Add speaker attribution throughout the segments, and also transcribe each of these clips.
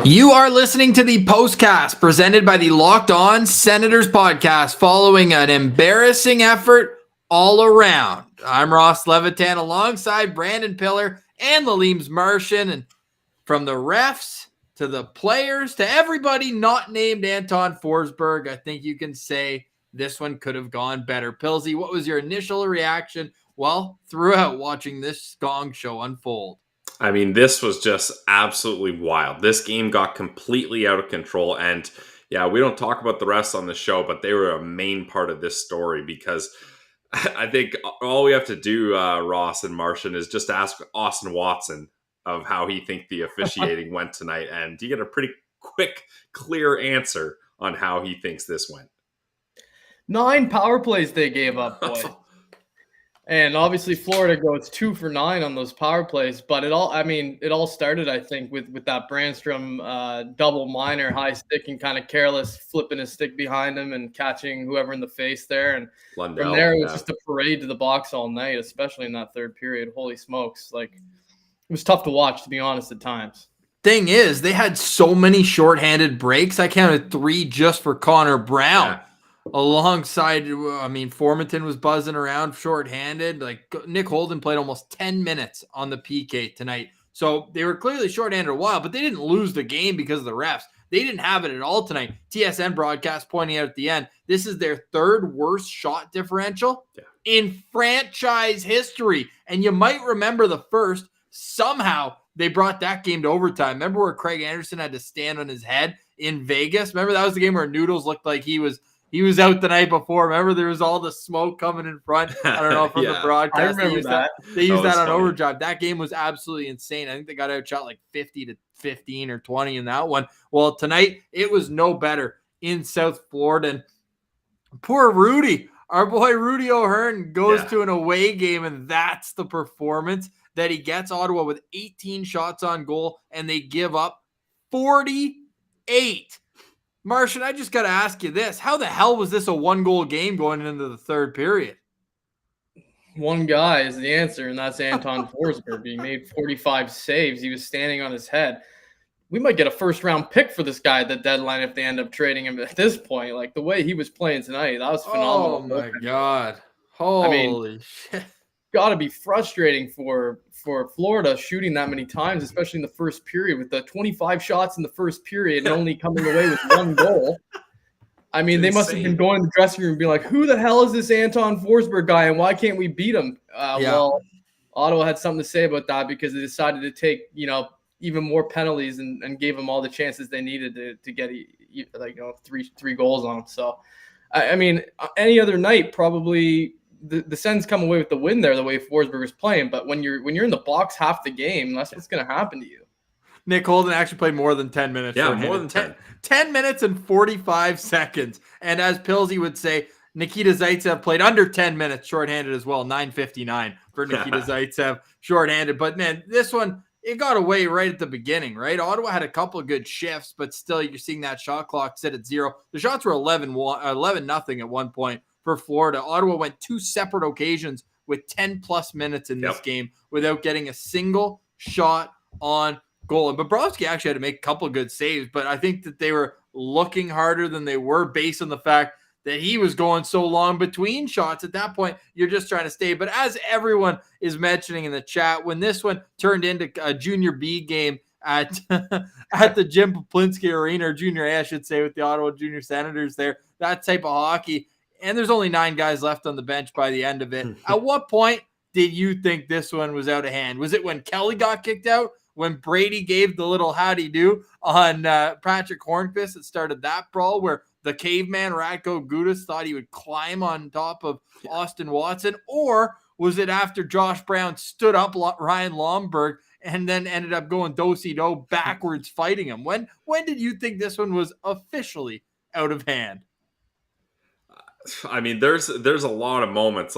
Speaker 1: You are listening to the Postcast presented by the Locked On Senators podcast following an embarrassing effort all around. I'm Ross Levitan alongside Brandon Pillar and Laleem's Martian. And from the refs to the players to everybody not named Anton Forsberg, I think you can say this one could have gone better. Pilsy, what was your initial reaction throughout watching this Gongshow unfold?
Speaker 2: I mean, this was just absolutely wild. This game got completely out of control. And yeah, we don't talk about the refs on the show, but they were a main part of this story because I think all we have to do, Ross and Martian, is just ask Austin Watson of how he think the officiating went tonight. And you get a pretty quick, clear answer on how he thinks this went.
Speaker 3: 9 power plays they gave up, boy. And obviously Florida goes 2 for 9 on those power plays, but it all started, I think, with that Branstrom double minor, high stick and kind of careless, flipping his stick behind him and catching whoever in the face there. And Lundell, from there, it was just a parade to the box all night, especially in that third period. Holy smokes. Like, it was tough to watch, to be honest, at times.
Speaker 1: Thing is, they had so many shorthanded breaks. I counted 3 just for Connor Brown. Yeah. Alongside, Formanton was buzzing around shorthanded. Like, Nick Holden played almost 10 minutes on the PK tonight. So they were clearly shorthanded a while, but they didn't lose the game because of the refs. They didn't have it at all tonight. TSN broadcast pointing out at the end, this is their 3rd worst shot differential in franchise history. And you might remember the first. Somehow they brought that game to overtime. Remember where Craig Anderson had to stand on his head in Vegas? Remember that was the game where Noodles looked like he was out the night before. Remember, there was all the smoke coming in front. I don't know from the broadcast.
Speaker 3: I remember that.
Speaker 1: They used that on overdrive. That game was absolutely insane. I think they got outshot like 50 to 15 or 20 in that one. Well, tonight, it was no better in South Florida. And poor Rudy, our boy Rudy O'Hearn goes to an away game, and that's the performance that he gets. Ottawa with 18 shots on goal, and they give up 48. Martian, I just got to ask you this. How the hell was this a 1-goal game going into the third period?
Speaker 3: One guy is the answer, and that's Anton Forsberg. He made 45 saves. He was standing on his head. We might get a first-round pick for this guy at the deadline if they end up trading him at this point. Like, the way he was playing tonight, that was phenomenal.
Speaker 1: Oh, my God. Holy shit.
Speaker 3: Got to be frustrating for Florida shooting that many times, especially in the first period with the 25 shots in the first period and only coming away with 1 goal. I mean, they must have been going to the dressing room and being like, who the hell is this Anton Forsberg guy and why can't we beat him? Well, Ottawa had something to say about that because they decided to take, even more penalties and gave them all the chances they needed to get three goals on them. So, I mean, any other night probably – the Sens come away with the win there, the way Forsberg is playing. But when you're in the box half the game, that's what's going to happen to you.
Speaker 1: Nick Holden actually played more than 10 minutes.
Speaker 2: Yeah, more than 10.
Speaker 1: 10 minutes and 45 seconds. And as Pilsy would say, Nikita Zaitsev played under 10 minutes shorthanded as well, 9:59 for Nikita Zaitsev shorthanded. But, man, this one, it got away right at the beginning, right? Ottawa had a couple of good shifts, but still you're seeing that shot clock sit at 0. The shots were 11-0 at one point. For Florida, Ottawa went 2 separate occasions with 10-plus minutes in this game without getting a single shot on goal. And Bobrovsky actually had to make a couple of good saves, but I think that they were looking harder than they were based on the fact that he was going so long between shots. At that point, you're just trying to stay. But as everyone is mentioning in the chat, when this one turned into a Junior B game at the Jim Poplinski Arena, or Junior A, I should say, with the Ottawa Junior Senators there, that type of hockey, and there's only 9 guys left on the bench by the end of it. At what point did you think this one was out of hand? Was it when Kelly got kicked out? When Brady gave the little howdy do on Patrick Hornqvist that started that brawl where the caveman Ratko Gudas thought he would climb on top of Austin Watson? Or was it after Josh Brown stood up Ryan Lomberg and then ended up going do-si-do backwards fighting him? When did you think this one was officially out of hand?
Speaker 2: I mean, there's a lot of moments.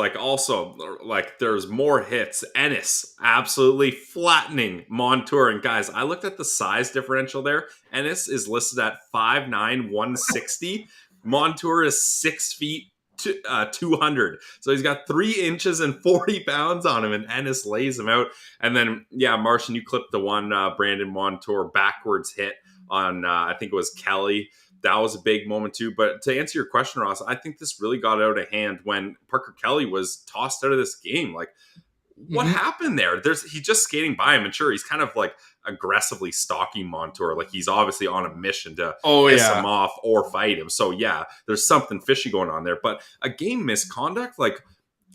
Speaker 2: There's more hits. Ennis absolutely flattening Montour. And guys, I looked at the size differential there. Ennis is listed at 5'9", 160. Montour is 6'2", 200. So he's got 3 inches and 40 pounds on him, and Ennis lays him out. And then, Martian, you clipped the one Brandon Montour backwards hit on, I think it was Kelly. That was a big moment too. But to answer your question, Ross, I think this really got out of hand when Parker Kelly was tossed out of this game. Like, what happened there? He's just skating by him, and sure, he's kind of like aggressively stalking Montour. Like, he's obviously on a mission to piss him off or fight him. So there's something fishy going on there. But a game misconduct, like,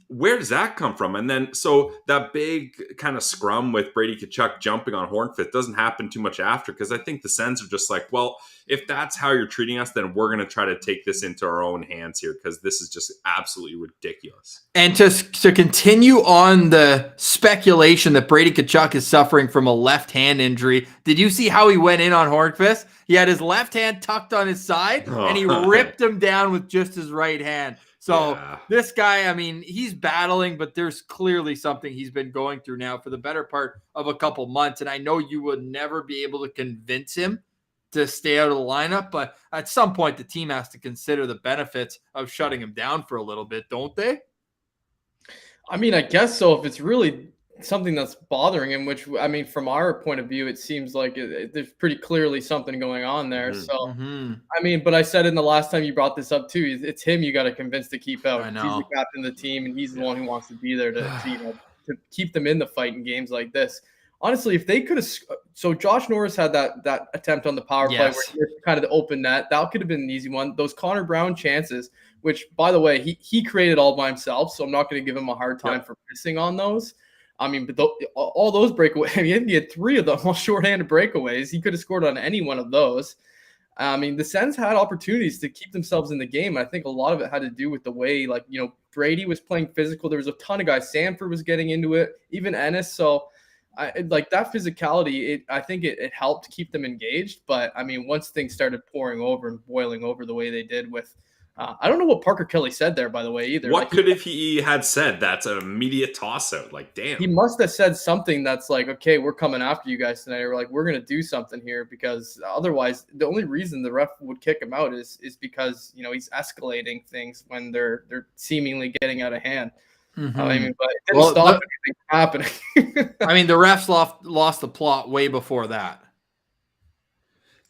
Speaker 2: where does that come from? And then, so that big kind of scrum with Brady Tkachuk jumping on Hornfist doesn't happen too much after, because I think the Sens are just like, well, if that's how you're treating us, then we're going to try to take this into our own hands here, because this is just absolutely ridiculous.
Speaker 1: And to continue on the speculation that Brady Tkachuk is suffering from a left hand injury, did you see how he went in on Hornfist? He had his left hand tucked on his side, and he ripped him down with just his right hand. So this guy, I mean, he's battling, but there's clearly something he's been going through now for the better part of a couple months. And I know you would never be able to convince him to stay out of the lineup, but at some point the team has to consider the benefits of shutting him down for a little bit, don't they?
Speaker 3: I mean, I guess so. If it's really something that's bothering him, which, I mean, from our point of view, it seems like there's pretty clearly something going on there. So, I mean, but I said in the last time you brought this up too, it's him you got to convince to keep out. He's the captain of the team, and he's the one who wants to be there to keep them in the fight in games like this. Honestly, if they could have, so Josh Norris had that attempt on the power play where he hit kind of the open net. That could have been an easy one. Those Connor Brown chances, which, by the way, he created all by himself, so I'm not going to give him a hard time for missing on those. I mean, but all those breakaways, I mean, he had 3 of them, all shorthanded breakaways. He could have scored on any one of those. I mean, the Sens had opportunities to keep themselves in the game. I think a lot of it had to do with the way, like, Brady was playing physical. There was a ton of guys. Sanford was getting into it, even Ennis. So, like, that physicality, I think it helped keep them engaged. But, I mean, once things started pouring over and boiling over the way they did with I don't know what Parker Kelly said there, by the way, either.
Speaker 2: What could if he had said that's an immediate toss-out? Like, damn.
Speaker 3: He must have said something that's like, okay, we're coming after you guys tonight. Or like, we're going to do something here, because otherwise the only reason the ref would kick him out is because, he's escalating things when they're seemingly getting out of hand. I mean, but it didn't stop anything happening.
Speaker 1: I mean, the refs lost the plot way before that.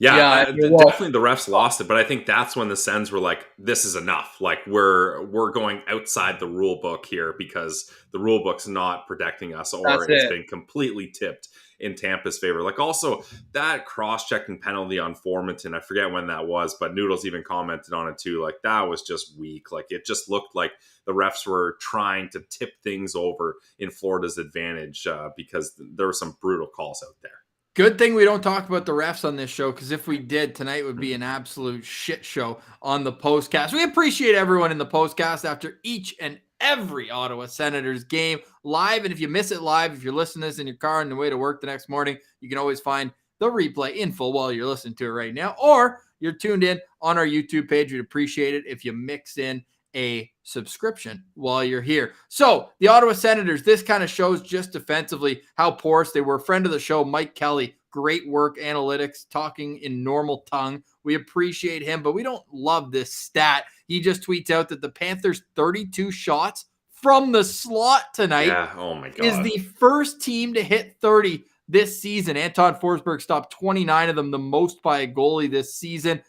Speaker 2: Definitely the refs lost it, but I think that's when the Sens were like, this is enough. Like, we're going outside the rule book here, because the rule book's not protecting us, or it's been completely tipped in Tampa's favor. Like, also that cross-checking penalty on Formanton, I forget when that was, but Noodles even commented on it too. Like, that was just weak. Like, it just looked like the refs were trying to tip things over in Florida's advantage, because there were some brutal calls out there.
Speaker 1: Good thing we don't talk about the refs on this show, because if we did, tonight would be an absolute shit show on the Postcast. We appreciate everyone in the Postcast after each and every Ottawa Senators game live. And if you miss it live, if you're listening to this in your car on the way to work the next morning, you can always find the replay in full while you're listening to it right now, or you're tuned in on our YouTube page. We'd appreciate it if you mix in a subscription while you're here. So the Ottawa Senators, this kind of shows just defensively how porous they were. Friend of the show, Mike Kelly, great work, analytics, talking in normal tongue. We appreciate him, but we don't love this stat. He just tweets out that the Panthers' 32 shots from the slot tonight is the first team to hit 30 this season. Anton Forsberg stopped 29 of them, the most by a goalie this season.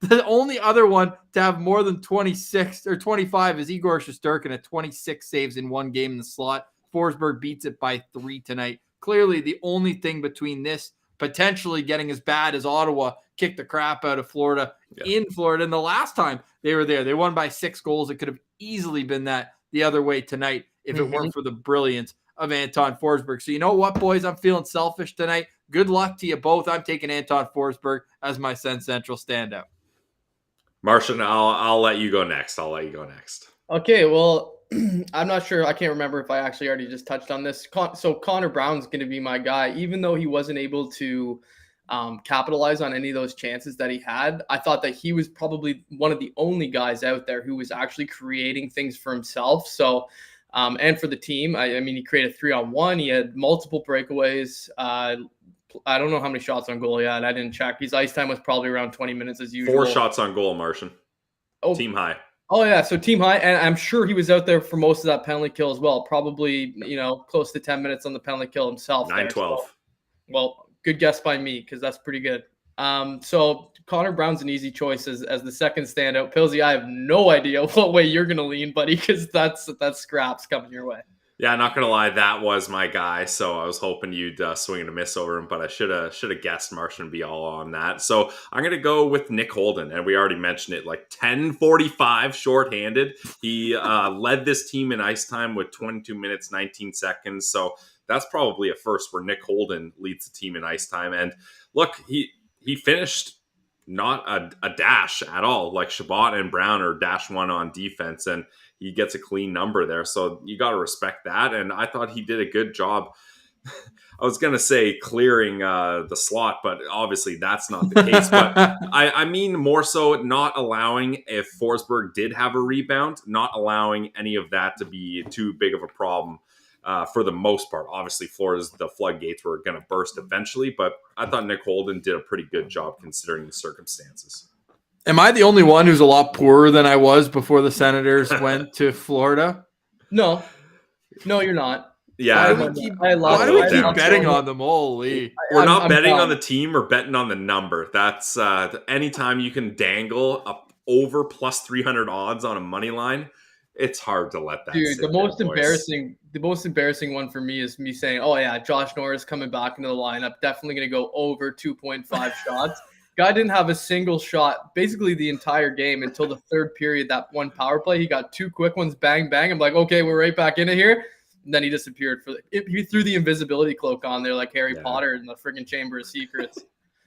Speaker 1: The only other one to have more than 26 or 25 is Igor Shesterkin at 26 saves in one game in the slot. Forsberg beats it by 3 tonight. Clearly, the only thing between this potentially getting as bad as Ottawa kicked the crap out of Florida in Florida. And the last time they were there, they won by 6 goals. It could have easily been that the other way tonight if it weren't for the brilliance of Anton Forsberg. So you know what, boys? I'm feeling selfish tonight. Good luck to you both. I'm taking Anton Forsberg as my Sen Central standout.
Speaker 2: Martian, I'll let you go next.
Speaker 3: Okay, well, I'm not sure. I can't remember if I actually already just touched on this. So Connor Brown's going to be my guy. Even though he wasn't able to capitalize on any of those chances that he had, I thought that he was probably one of the only guys out there who was actually creating things for himself. So, and for the team, I mean, he created 3-on-1. He had multiple breakaways. I don't know how many shots on goal he had. I didn't check. His ice time was probably around 20 minutes as usual.
Speaker 2: 4 shots on goal, Martian. Team high.
Speaker 3: Oh yeah, so team high, and I'm sure he was out there for most of that penalty kill as well. Probably, close to 10 minutes on the penalty kill himself.
Speaker 2: 9-12.
Speaker 3: So, well, good guess by me because that's pretty good. So Connor Brown's an easy choice as the second standout. Pilsy, I have no idea what way you're gonna lean, buddy, because that's scraps coming your way.
Speaker 2: Yeah, not gonna lie, that was my guy. So I was hoping you'd swing and a miss over him, but I should have guessed Martian Biala on that. So I'm gonna go with Nick Holden, and we already mentioned it. Like 10:45 shorthanded. He led this team in ice time with 22 minutes 19 seconds. So that's probably a first where Nick Holden leads the team in ice time. And look, he finished not a dash at all. Like Shabbat and Brown are dash one on defense, and he gets a clean number there. So you got to respect that. And I thought he did a good job. I was going to say clearing the slot, but obviously that's not the case. But I mean more so not allowing, if Forsberg did have a rebound, not allowing any of that to be too big of a problem for the most part. Obviously, the floodgates were going to burst eventually, but I thought Nick Holden did a pretty good job considering the circumstances.
Speaker 1: Am I the only one who's a lot poorer than I was before the Senators went to Florida?
Speaker 3: No, you're not.
Speaker 2: Yeah.
Speaker 1: Why do we keep betting on them? Holy.
Speaker 2: We're not betting on the team, or betting on the number. That's anytime you can dangle up over plus 300 odds on a money line, it's hard to let that
Speaker 3: Dude,
Speaker 2: sit
Speaker 3: the most embarrassing one for me is me saying, oh yeah, Josh Norris coming back into the lineup, definitely going to go over 2.5 shots. Guy didn't have a single shot basically the entire game until the third period. That one power play, he got two quick ones, bang, bang. I'm like, okay, we're right back into here. And then he disappeared. He threw the invisibility cloak on there like Harry Potter in the friggin' Chamber of Secrets.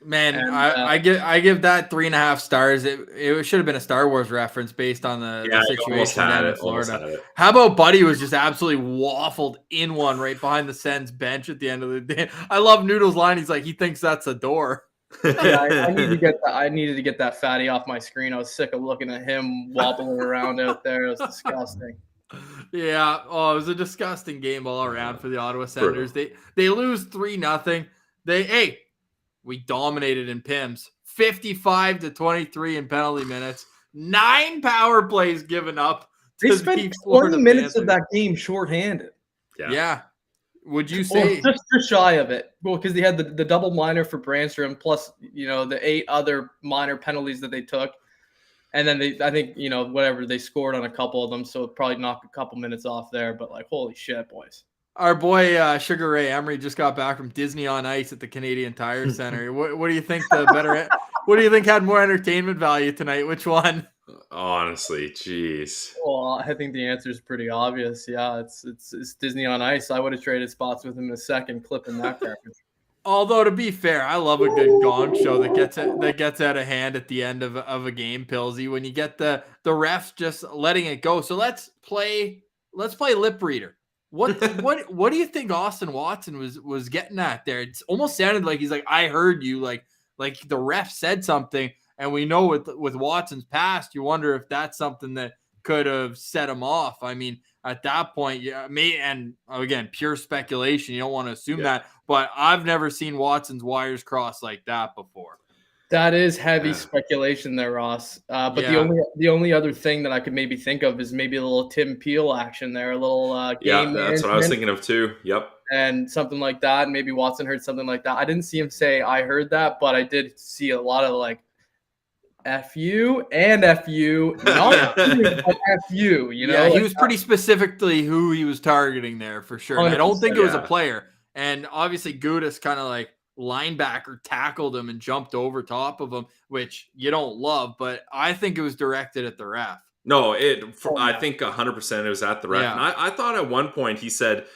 Speaker 1: Man, and, I give that 3.5 stars. It should have been a Star Wars reference based on the situation down in Florida. How about Buddy was just absolutely waffled in one right behind the Sens bench at the end of the day. I love Noodle's line. He's like, he thinks that's a door.
Speaker 3: Yeah, I needed to get that fatty off my screen. I was sick of looking at him wobbling around out there. It was disgusting.
Speaker 1: Yeah, it was a disgusting game all around for the Ottawa Senators. They lose 3-0. We dominated in PIMS, 55-23 in penalty minutes, 9 power plays given up.
Speaker 3: They spent 20 minutes of that game shorthanded.
Speaker 1: Yeah. Would you say
Speaker 3: just shy of it? Well, because they had the double minor for Branstrom, plus the 8 other minor penalties that they took, and then I think whatever they scored on a couple of them, so it probably knocked a couple minutes off there. But like, holy shit, boys!
Speaker 1: Our boy Sugar Ray Emery just got back from Disney on Ice at the Canadian Tire Center. What do you think what do you think had more entertainment value tonight? Which one?
Speaker 2: Honestly, jeez.
Speaker 3: Well, I think the answer is pretty obvious. Yeah, it's Disney on Ice. I would have traded spots with him in a second, clipping that garbage.
Speaker 1: Although to be fair, I love a good gong show that gets out of hand at the end of a game, Pillsy. When you get the refs just letting it go. So let's play lip reader. What do you think Austin Watson was getting at there? It almost sounded like he's like, I heard you, like the ref said something. And we know with Watson's past, you wonder if that's something that could have set him off. I mean, at that point, and again, pure speculation. You don't want to assume that, but I've never seen Watson's wires cross like that before.
Speaker 3: That is heavy speculation there, Ross. But the only other thing that I could maybe think of is maybe a little Tim Peel action there, a little game.
Speaker 2: Yeah, that's what I was thinking of too. Yep.
Speaker 3: And something like that. Maybe Watson heard something like that. I didn't see him say, I heard that, but I did see a lot of like, F you and F you, not F you,
Speaker 1: Yeah, he was pretty specifically who he was targeting there for sure. I don't think it was a player. And obviously Gudas kind of like linebacker tackled him and jumped over top of him, which you don't love, but I think it was directed at the ref.
Speaker 2: No, I think 100% it was at the ref. Yeah. And I thought at one point he said,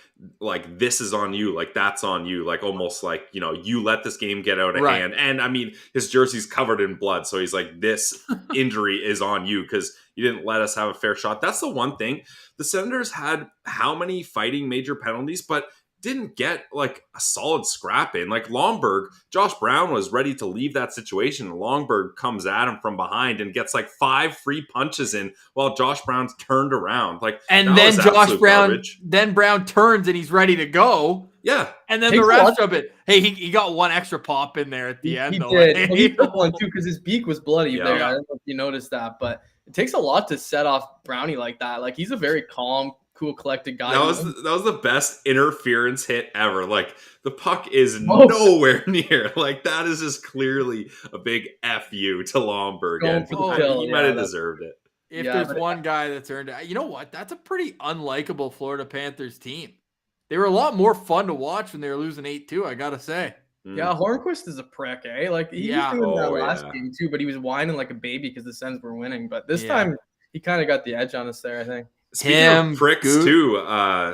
Speaker 2: like, this is on you, like that's on you, like almost like, you let this game get out of hand. And I mean, his jersey's covered in blood, so he's like, this injury is on you because you didn't let us have a fair shot. That's the one thing. The Senators had how many fighting major penalties, but didn't get like a solid scrap in. Like Longberg, Josh Brown was ready to leave that situation. Longberg comes at him from behind and gets like 5 free punches in while Josh Brown's turned around. Like,
Speaker 1: and then Brown turns and he's ready to go.
Speaker 2: Yeah.
Speaker 1: And then the rest of it. Hey, he got one extra pop in there at the end.
Speaker 3: He did. Well, he took one too because his beak was bloody there. I don't know if you noticed that, but it takes a lot to set off Brownie like that. Like, he's a very calm, cool, collected guy.
Speaker 2: That was the best interference hit ever. Like, the puck is nowhere near. Like, that is just clearly a big FU to Lomberg. And he might have deserved it.
Speaker 1: If there's one guy that's earned it, you know what? That's a pretty unlikable Florida Panthers team. They were a lot more fun to watch when they were losing 8-2, I got to say.
Speaker 3: Yeah, Hornquist is a prick, eh? Like, he was doing that last game, too, but he was whining like a baby because the Sens were winning. But this time, he kind of got the edge on us there, I think.
Speaker 2: Speaking of pricks, too,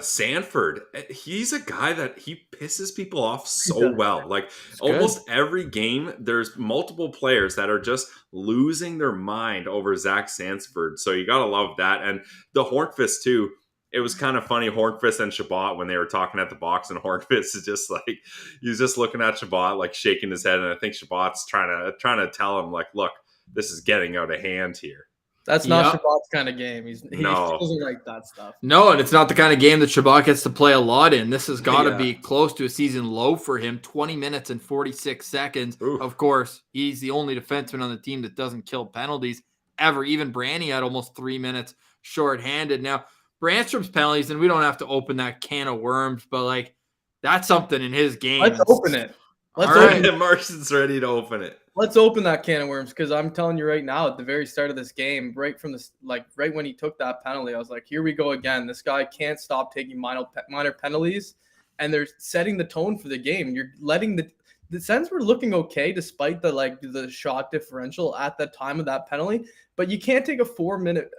Speaker 2: Sanford, he's a guy that he pisses people off so well. Like, almost every game, there's multiple players that are just losing their mind over Zach Sanford. So you got to love that. And the Hornquist, too. It was kind of funny, Hornquist and Shabbat, when they were talking at the box, and Hornquist is just like, he's just looking at Shabbat, like shaking his head, and I think Shabbat's trying to tell him, like, look, this is getting out of hand here.
Speaker 3: That's not Shabbat's kind of game. He doesn't like that stuff.
Speaker 1: No, and it's not the kind of game that Shabbat gets to play a lot in. This has got to be close to a season low for him. 20 minutes and 46 seconds. Oof. Of course, he's the only defenseman on the team that doesn't kill penalties ever. Even Brandy had almost 3 minutes shorthanded. Now, Branstrom's penalties, and we don't have to open that can of worms, but like, that's something in his game.
Speaker 3: Let's open it.
Speaker 2: Markson's ready to open it.
Speaker 3: Let's open that can of worms, because I'm telling you right now, at the very start of this game, right when he took that penalty, I was like, here we go again. This guy can't stop taking minor penalties, and they're setting the tone for the game. You're letting the Sens were looking okay despite the shot differential at the time of that penalty, but you can't take a 4-minute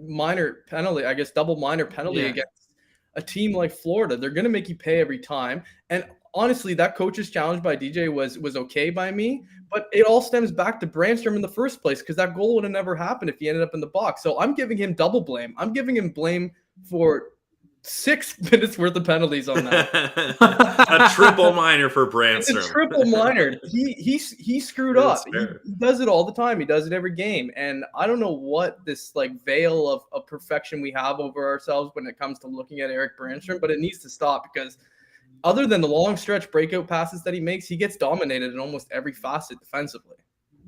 Speaker 3: minor penalty, I guess double minor penalty against a team like Florida. They're going to make you pay every time. And honestly, that coach's challenge by DJ was okay by me, but it all stems back to Branstrom in the first place, because that goal would have never happened if he ended up in the box. So I'm giving him double blame. I'm giving him blame for 6 minutes worth of penalties on that.
Speaker 2: A triple minor for Branstrom.
Speaker 3: It's a triple minor. He screwed up. He does it all the time. He does it every game. And I don't know what this veil of perfection we have over ourselves when it comes to looking at Erik Branstrom, but it needs to stop, because other than the long stretch breakout passes that he makes, he gets dominated in almost every facet defensively.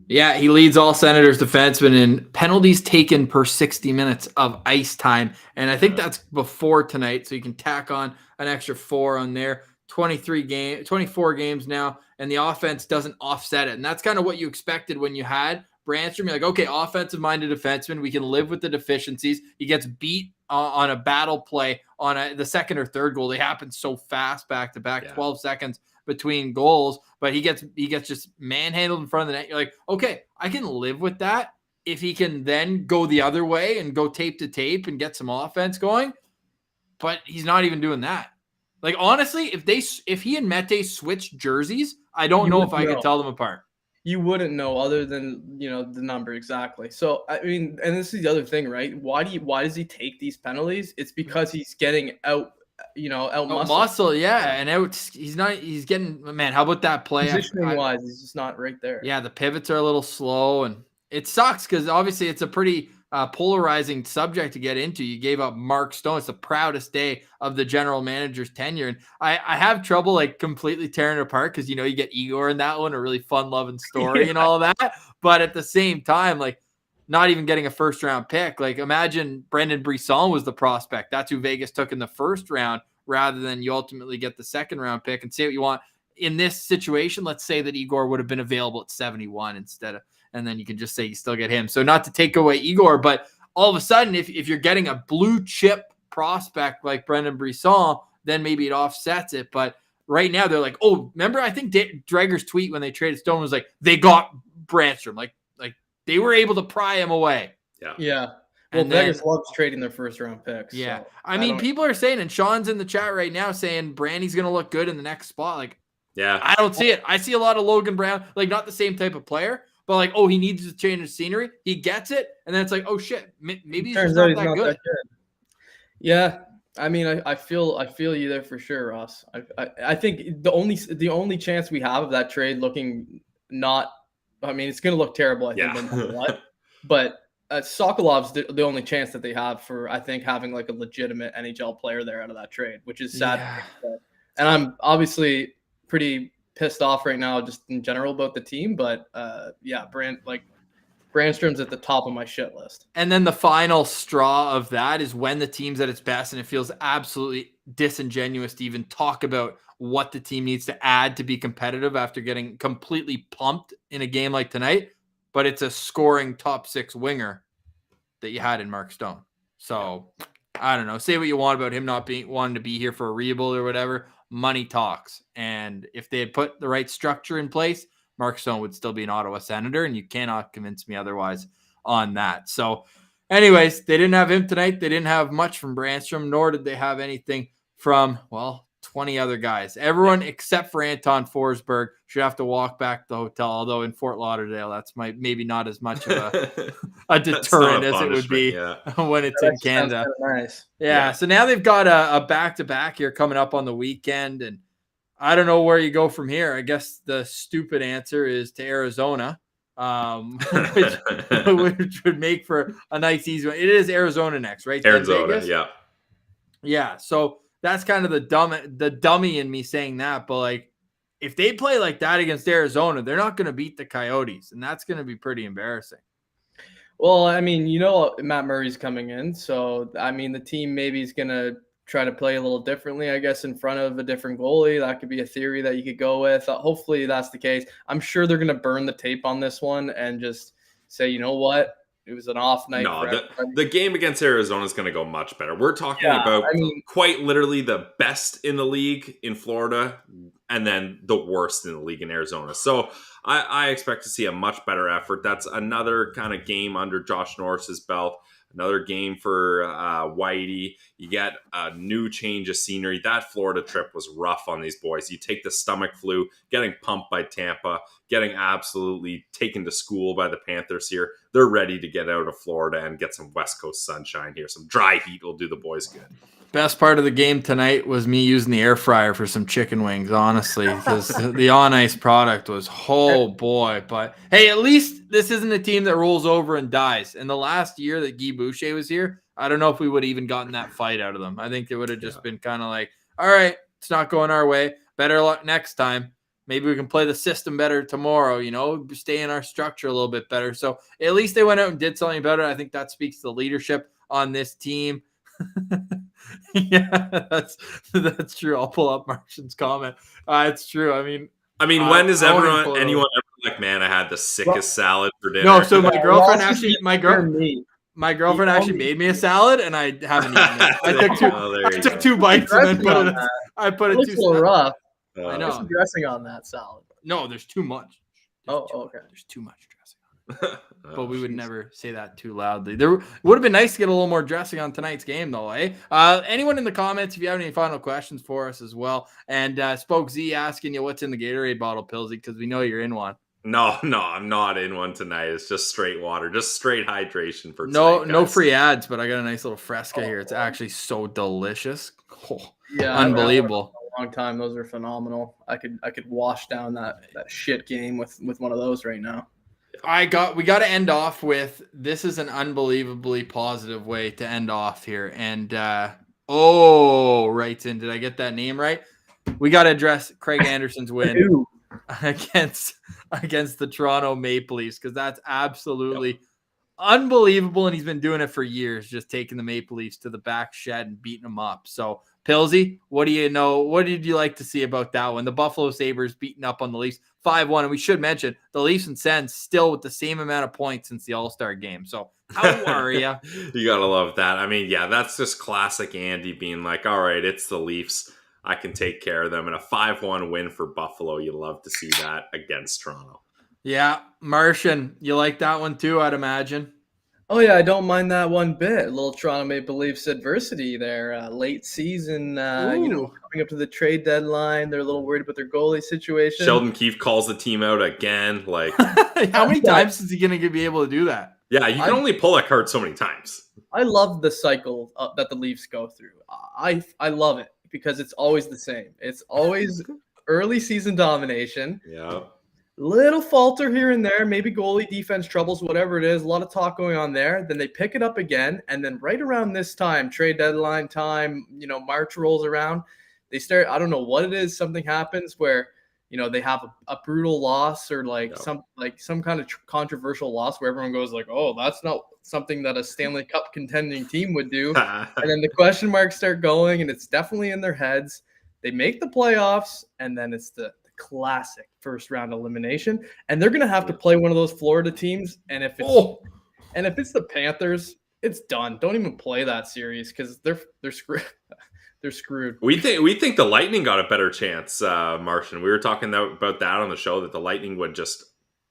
Speaker 1: Yeah, he leads all Senators defensemen in penalties taken per 60 minutes of ice time. And I think that's before tonight, so you can tack on an extra 4 on there. 24 games now, and the offense doesn't offset it. And that's kind of what you expected when you had Branstrom. You're like, okay, offensive-minded defenseman. We can live with the deficiencies. He gets beat on a battle play on the second or third goal. They happen so fast back-to-back, 12 seconds between goals, but he gets just manhandled in front of the net. You're like, okay, I can live with that if he can then go the other way and go tape to tape and get some offense going. But he's not even doing that. Like, honestly, if he and Mete switched jerseys, I don't know if I could tell them apart.
Speaker 3: You wouldn't know, other than, the number exactly. So, I mean, and this is the other thing, right? Why does he take these penalties? It's because he's getting out muscle,
Speaker 1: and he's getting, man, how about that play?
Speaker 3: Positioning wise, he's just not right there.
Speaker 1: Yeah, the pivots are a little slow, and it sucks because obviously it's a pretty polarizing subject to get into. You gave up Mark Stone. It's the proudest day of the general manager's tenure, and I have trouble completely tearing it apart because you get Igor in that one, a really fun loving story and all of that, but at the same time, not even getting a first round pick. Imagine Brendan Brisson was the prospect. That's who Vegas took in the first round, rather than you ultimately get the second round pick. And say what you want in this situation. Let's say that Igor would have been available at 71 instead of, and then you can just say you still get him. So not to take away Igor, but all of a sudden, if you're getting a blue chip prospect like Brendan Brisson, then maybe it offsets it. But right now they're like, oh, remember, I think Dreger's tweet when they traded Stone was like, they got Branstrom. Like they were able to pry him away.
Speaker 3: Yeah. Well, Vegas loves trading their first round picks.
Speaker 1: Yeah.
Speaker 3: So
Speaker 1: I mean, people are saying, and Sean's in the chat right now saying Brandy's going to look good in the next spot. I don't see it. I see a lot of Logan Brown, not the same type of player, but he needs to change his scenery. He gets it. And then it's like, oh shit, maybe he's just not that good.
Speaker 3: Yeah. I mean, I feel you there for sure, Ross. I think the only chance we have of that trade looking not, I mean, it's going to look terrible, I think, no matter what. But Sokolov's the only chance that they have for, I think, having a legitimate NHL player there out of that trade, which is sad. Yeah. And I'm obviously pretty pissed off right now just in general about the team. But, Brand, Brandstrom's at the top of my shit list.
Speaker 1: And then the final straw of that is when the team's at its best, and it feels absolutely disingenuous to even talk about what the team needs to add to be competitive after getting completely pumped in a game like tonight. But it's a scoring top 6 winger that you had in Mark Stone. So I don't know. Say what you want about him not wanting to be here for a rebuild or whatever. Money talks. And if they had put the right structure in place, Mark Stone would still be an Ottawa Senator, and you cannot convince me otherwise on that. So anyways, they didn't have him tonight. They didn't have much from Branstrom, nor did they have anything from, 20 other guys. Everyone except for Anton Forsberg should have to walk back to the hotel, although in Fort Lauderdale, that's maybe not as much of a deterrent as it would be when it's in Canada.
Speaker 3: Nice.
Speaker 1: Yeah, so now they've got a back-to-back here coming up on the weekend, and I don't know where you go from here. I guess the stupid answer is to Arizona, which would make for a nice, easy one. It is Arizona next, right?
Speaker 2: Arizona, yeah.
Speaker 1: Yeah, so that's kind of the dummy in me saying that. But, like, if they play like that against Arizona, they're not going to beat the Coyotes, and that's going to be pretty embarrassing.
Speaker 3: Well, I mean, Matt Murray's coming in, so, I mean, the team maybe is going to try to play a little differently, I guess, in front of a different goalie. That could be a theory that you could go with. Hopefully that's the case. I'm sure they're going to burn the tape on this one and just say, you know what? It was an off night.
Speaker 2: No, the game against Arizona is going to go much better. We're talking about quite literally the best in the league in Florida and then the worst in the league in Arizona. So I expect to see a much better effort. That's another kind of game under Josh Norris's belt. Another game for Whitey. You get a new change of scenery. That Florida trip was rough on these boys. You take the stomach flu, getting pumped by Tampa, getting absolutely taken to school by the Panthers here. They're ready to get out of Florida and get some West Coast sunshine here. Some dry heat will do the boys good.
Speaker 1: Best part of the game tonight was me using the air fryer for some chicken wings, honestly, because the on-ice product was, oh boy. But hey, at least this isn't a team that rolls over and dies. And the last year that Guy Boucher was here, I don't know if we would have even gotten that fight out of them. I think it would have just been kind of like, all right, it's not going our way. Better luck next time. Maybe we can play the system better tomorrow, stay in our structure a little bit better. So at least they went out and did something about it. I think that speaks to the leadership on this team. Yeah, that's true. I'll pull up Martian's comment. It's true. I mean,
Speaker 2: when does anyone ever like, man, I had the sickest salad for dinner?
Speaker 1: No, so my girlfriend actually made me a salad, and I haven't eaten it. I took 2 bites and then put it
Speaker 3: looks a little rough.
Speaker 1: I know.
Speaker 3: There's some dressing on that salad.
Speaker 1: No, there's too much.
Speaker 3: Okay.
Speaker 1: There's too much dressing on it. But we would never say that too loudly. There would have been nice to get a little more dressing on tonight's game, though, eh? Anyone in the comments, if you have any final questions for us as well. And Spoke Z asking you what's in the Gatorade bottle, Pillsy, because we know you're in one.
Speaker 2: No, I'm not in one tonight. It's just straight water, just straight hydration for tonight.
Speaker 1: No free ads, but I got a nice little Fresca here. It's actually so delicious.
Speaker 3: Yeah,
Speaker 1: unbelievable.
Speaker 3: A long time. Those are phenomenal. I could wash down that shit game with one of those right now.
Speaker 1: We got to end off with, this is an unbelievably positive way to end off here. And writes in, did I get that name right? We got to address Craig Anderson's win against the Toronto Maple Leafs, because that's absolutely unbelievable. And he's been doing it for years, just taking the Maple Leafs to the back shed and beating them up. So Pillsy, what do you know? What did you like to see about that one? The Buffalo Sabres beating up on the Leafs 5-1. And we should mention the Leafs and Sens still with the same amount of points since the All-Star game. So how are you?
Speaker 2: You got to love that. I mean, yeah, that's just classic Andy being like, all right, it's the Leafs. I can take care of them. And a 5-1 win for Buffalo. You love to see that against Toronto.
Speaker 1: Yeah. Martian, you like that one too, I'd imagine.
Speaker 3: Oh, yeah, I don't mind that one bit. A little Toronto Maple Leafs adversity there. Late season, coming up to the trade deadline. They're a little worried about their goalie situation.
Speaker 2: Sheldon Keefe calls the team out again. Like,
Speaker 1: how many times is he going to be able to do that?
Speaker 2: Yeah, you can only pull a card so many times.
Speaker 3: I love the cycle that the Leafs go through. I love it because it's always the same. It's always early season domination.
Speaker 2: Yeah.
Speaker 3: Little falter here and there, maybe goalie defense troubles, whatever it is. A lot of talk going on there. Then they pick it up again. And then right around this time, trade deadline time, March rolls around. They start, I don't know what it is. Something happens where, they have a brutal loss or
Speaker 2: Yep.
Speaker 3: some kind of controversial loss where everyone goes like, oh, that's not something that a Stanley Cup contending team would do. And then the question marks start going, and it's definitely in their heads. They make the playoffs, and then it's the classic first round elimination, and they're going to have to play one of those Florida teams. And if it's the Panthers, it's done. Don't even play that series because they're screwed. They're screwed.
Speaker 2: We think the Lightning got a better chance, Martian. We were talking about that on the show, that the Lightning would just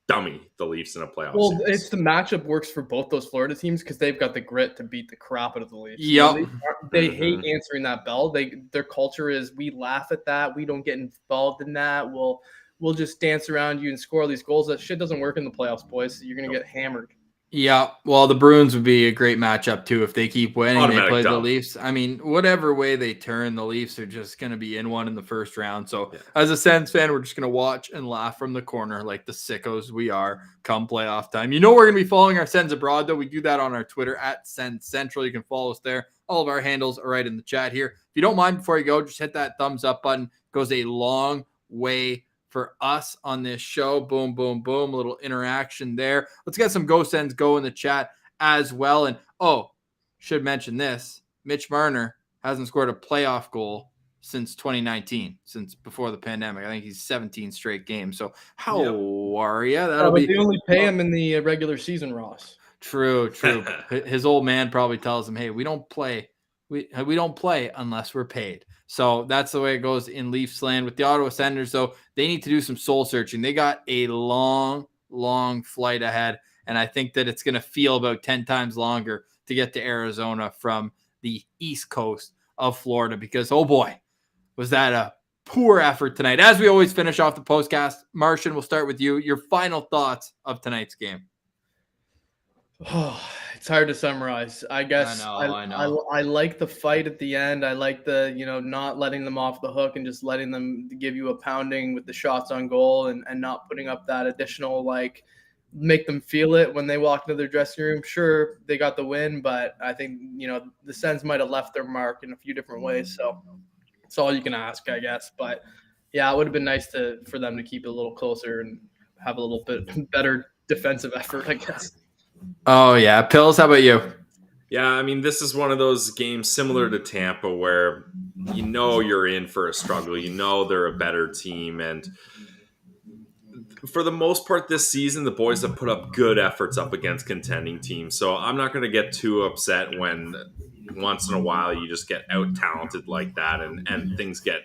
Speaker 2: dummy the Leafs in a playoff series.
Speaker 3: It's the matchup works for both those Florida teams because they've got the grit to beat the crap out of the Leafs.
Speaker 1: Yep.
Speaker 3: They hate answering that bell. Their culture is, we laugh at that. We don't get involved in that. We'll just dance around you and score all these goals. That shit doesn't work in the playoffs, boys. You're going to get hammered.
Speaker 1: Yeah, well, the Bruins would be a great matchup too if they keep winning.
Speaker 2: Automatic
Speaker 1: they play
Speaker 2: dump.
Speaker 1: the Leafs. I mean, whatever way they turn, the Leafs are just going to be in one in the first round. So, as a Sens fan, we're just going to watch and laugh from the corner like the sickos we are come playoff time. We're going to be following our Sens abroad, though. We do that on our Twitter at Sens Central. You can follow us there. All of our handles are right in the chat here. If you don't mind, before you go, just hit that thumbs up button. It goes a long way for us on this show. Boom, boom, boom. A little interaction there. Let's get some Go Sens Go in the chat as well. And should mention this. Mitch Marner hasn't scored a playoff goal since 2019, since before the pandemic. I think he's 17 straight games. So how are you?
Speaker 3: They only pay him in the regular season, Ross.
Speaker 1: True. His old man probably tells him, hey, we don't play. We don't play unless we're paid. So that's the way it goes in Leafs land. With the Ottawa Senators, though, they need to do some soul searching. They got a long, long flight ahead, and I think that it's going to feel about 10 times longer to get to Arizona from the east coast of Florida because, oh boy, was that a poor effort tonight. As we always finish off the postcast, Martian, we'll start with you. Your final thoughts of tonight's game.
Speaker 3: Oh, it's hard to summarize. I guess
Speaker 1: I know.
Speaker 3: I like the fight at the end. I like the, not letting them off the hook and just letting them give you a pounding with the shots on goal and not putting up that additional, make them feel it when they walk into their dressing room. Sure, they got the win, but I think, the Sens might have left their mark in a few different ways. So it's all you can ask, I guess. But yeah, it would have been nice for them to keep it a little closer and have a little bit better defensive effort, I guess.
Speaker 1: Oh, yeah. Pills, how about you?
Speaker 2: Yeah, I mean, this is one of those games similar to Tampa where you're in for a struggle. They're a better team. And for the most part this season, the boys have put up good efforts up against contending teams. So I'm not going to get too upset when once in a while you just get out-talented like that and things get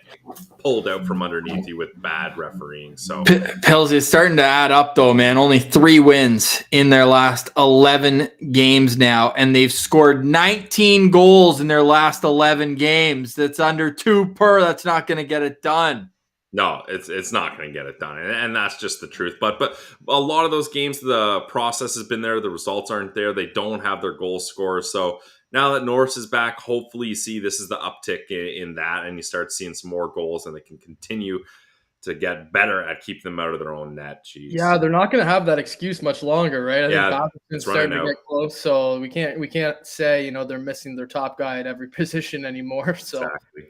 Speaker 2: pulled out from underneath you with bad refereeing. So
Speaker 1: Pills is starting to add up, though, man. Only 3 wins in their last 11 games now, and they've scored 19 goals in their last 11 games. That's under 2 per. That's not going to get it done.
Speaker 2: No, it's not going to get it done, and that's just the truth. But a lot of those games, the process has been there. The results aren't there. They don't have their goal scorers. So now that Norris is back, hopefully you see this is the uptick in that, and you start seeing some more goals, and they can continue to get better at keeping them out of their own net. Jeez.
Speaker 3: Yeah, they're not going to have that excuse much longer, right? I think
Speaker 2: it's
Speaker 3: starting to get close, so we can't say they're missing their top guy at every position anymore. So.
Speaker 2: Exactly.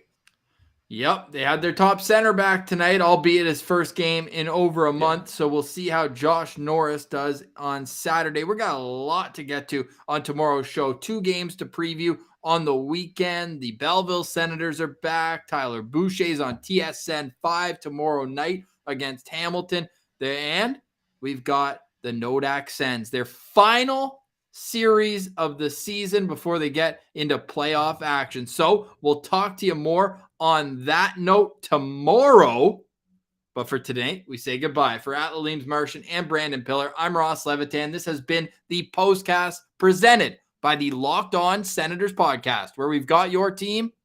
Speaker 1: Yep, they had their top center back tonight, albeit his first game in over a month. So we'll see how Josh Norris does on Saturday. We got a lot to get to on tomorrow's show. 2 games to preview on the weekend. The Belleville Senators are back. Tyler Boucher's on TSN 5 tomorrow night against Hamilton. And we've got the Nodak Sens, their final series of the season before they get into playoff action. So we'll talk to you more on that note tomorrow. But for today, we say goodbye. For Atlalim Martian and Brandon Pillar, I'm Ross Levitan. This has been the Postcast presented by the Locked On Senators podcast, where we've got your team